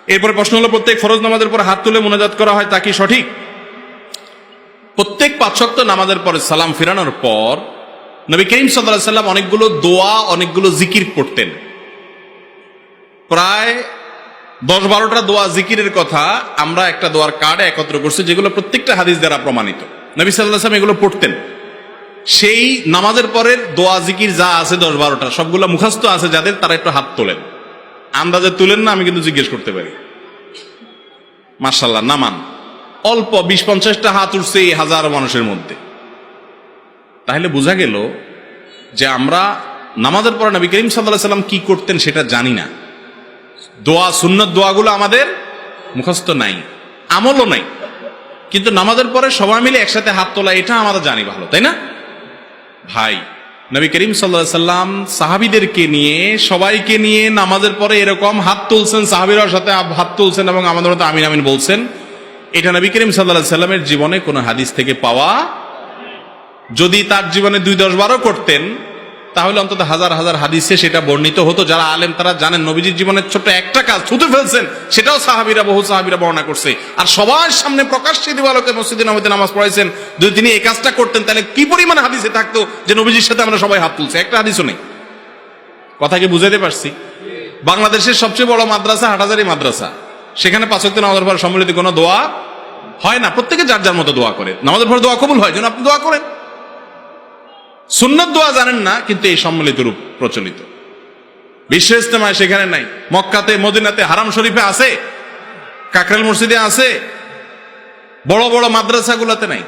এরপরে প্রশ্ন হলো, প্রত্যেক ফরজ নামাজের পর হাত তুলে মুনাজাত করা হয় তা কি সঠিক? প্রত্যেক 5 ওয়াক্ত নামাজের পরে সালাম ফিরানোর পর নবী করিম সাল্লাল্লাহু আলাইহি ওয়াসাল্লাম অনেকগুলো দোয়া, অনেকগুলো জিকির পড়তেন। প্রায় 10-12টা দোয়া জিকিরের কথা আমরা একটা দোয়ার কার্ডে একত্র করছি, যেগুলো প্রত্যেকটা হাদিস দ্বারা প্রমাণিত। নবী সাল্লাল্লাহু আলাইহি ওয়াসাল্লাম এগুলো পড়তেন। সেই নামাজের পরের দোয়া জিকির যা আছে 10-12টা সবগুলো মুখস্থ আছে যাদের, তারা একটু হাত তোলেন। আন্দাজে তুলেন না, আমি কিন্তু জিজ্ঞেস করতে পারি। মাশাআল্লাহ, নামান। অল্প 20-50টা হাত উঠছে এই হাজার মানুষের মধ্যে। তাহলে বোঝা গেল যে আমরা নামাজের পরে নবী করিম সাল্লাল্লাহু আলাইহি ওয়াসাল্লাম কি করতেন সেটা জানি না। দোয়া, সুন্নত দোয়াগুলো আমাদের মুখস্থ নাই, আমলও নাই। কিন্তু নামাজের পরে সবাই মিলে একসাথে হাত তোলা, এটা আমরা জানি ভালো, তাই না ভাই? নবী করিম সাল্লাল্লাহু আলাইহি ওয়াসাল্লাম সাহাবীদেরকে নিয়ে, সবাইকে নিয়ে নামাজের পরে এরকম হাত তুলছেন, সাহাবীরার সাথে হাত তুলছেন এবং আমাদের মতো আমিন আমিন বলছেন। এটা নবী করিম সাল্লাল্লাহু আলাইহি ওয়াসাল্লামের জীবনে কোনো হাদিস থেকে পাওয়া। যদি তার জীবনে 2-10-12 করতেন তাহলে অন্তত হাজার হাজার হাদিসে সেটা বর্ণিত হতো। যারা আলেম তারা জানেন নবীজির জীবনের ছোট্ট একটা কাজ থুতু ফেলছেন, সেটাও বহু সাহাবীরা বর্ণনা করছে। আর সবার সামনে প্রকাশ্যে দিবালোকে মসজিদে নববীতে নামাজ পড়াইছেন। যদি তিনি এই কাজটা করতেন তাহলে কি পরিমাণ হাদিসে থাকতো যে নবীজির সাথে আমরা সবাই হাত তুলছি? একটা হাদিসও নেই। কথা কি বুঝাইতে পারছি? বাংলাদেশের সবচেয়ে বড় মাদ্রাসা হাটহাজারী মাদ্রাসা, সেখানে 5 ওয়াক্ত নামাজের পর সম্মিলিত কোনো দোয়া হয় না। প্রত্যেকে যার যার মতো দোয়া করে। নামাজের পর দোয়া কবুল হয়, যেন আপনি দোয়া করেন। সুন্নত দোয়া জানেন না, কিন্তু এই সম্মিলিত রূপ প্রচলিত। বিশ্ব ইজতেমায় সেখানে নাই। মক্কাতে, মদিনাতে, হারাম শরীফে আছে, কাকরাইল মসজিদে আছে, বড় বড় মাদ্রাসাগুলোতে নাই।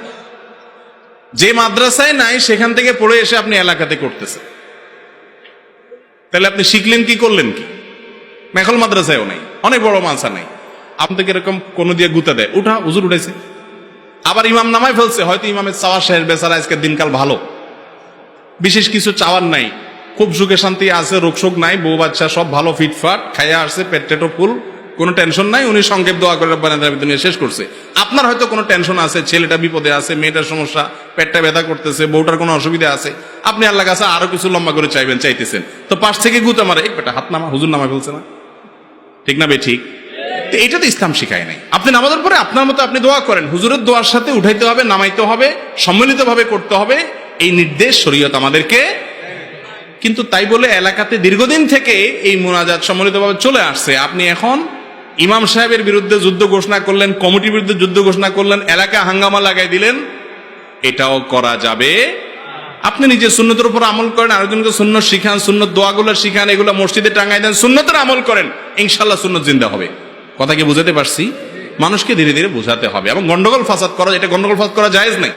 যে মাদ্রাসায় নাই সেখান থেকে পড়ে এসে আপনি এলাকাতে করতেছেন। তাহলে আপনি শিখলেন কি, করলেন কি? মেখল মাদ্রাসায়ও নাই, অনেক বড় মাদ্রাসা নাই। আপনাকে এরকম কোনো দিয়ে গুতা দেয়, উঠা হুজুর উঠেছে, আবার ইমাম নামায় ফেলছে। হয়তো ইমামের চাওয়ার শেষ, বেচারা আজকের দিনকাল ভালো, বিশেষ কিছু চাওয়ার নাই, খুব সুখে শান্তি আছে, রোগ শোক নাই, বউ বাচ্চা সব ভালো, ফিটফাট, খাইয়া আসছে, পেটেটো ফুল, কোনো টেনশন নাই। উনি সংক্ষেপ দোয়া করে দুনিয়া শেষ করছে। আপনার হয়তো কোনো টেনশন আছে, ছেলেটা বিপদে আছে, মেয়েটার সমস্যা, পেটটা ব্যথা করতেছে, বউটার কোনো অসুবিধা আছে, আপনি আল্লাহর কাছে আরো কিছু লম্বা করে চাইতেছেন। তো পাশ থেকে গুতা মারে, এক বেটা হাত নামা, হুজুর নামা ফেলছে না, ঠিক না বে ঠিক? এটা তো ইসলাম শিখায় নাই। আপনি নামাজের পরে আপনার মতো আপনি দোয়া করেন, হুজুরের দোয়ার সাথে উঠাইতে হবে, নামাইতে হবে, সম্মিলিতভাবে করতে হবে, এই নির্দেশ শরীয়ত আমাদেরকে। কিন্তু তাই বলে এলাকাতে দীর্ঘদিন থেকে এই মুনাজাত সম্মিলিতভাবে চলে আসছে। আপনি এখন ইমাম সাহেবের বিরুদ্ধে যুদ্ধ ঘোষণা করলেন, কমিটির বিরুদ্ধে যুদ্ধ ঘোষণা করলেন, এলাকা হাঙ্গামা লাগাই দিলেন, এটাও করা যাবে। আপনি নিজে সুন্নতের উপর আমল করেন, আরেকজনকে সুন্নত শিখান, সুন্নত দোয়াগুলো শিখান, এগুলো মসজিদে টাঙ্গাই দেন, সুন্নতের আমল করেন, ইনশাআল্লাহ সুন্নত জিন্দা হবে। কথা কি বুঝাতে পারছি? মানুষকে ধীরে ধীরে বোঝাতে হবে। এবং গন্ডগোল ফাসাদ করা, এটা গন্ডগোল ফাসাদ করা জায়েজ নাই।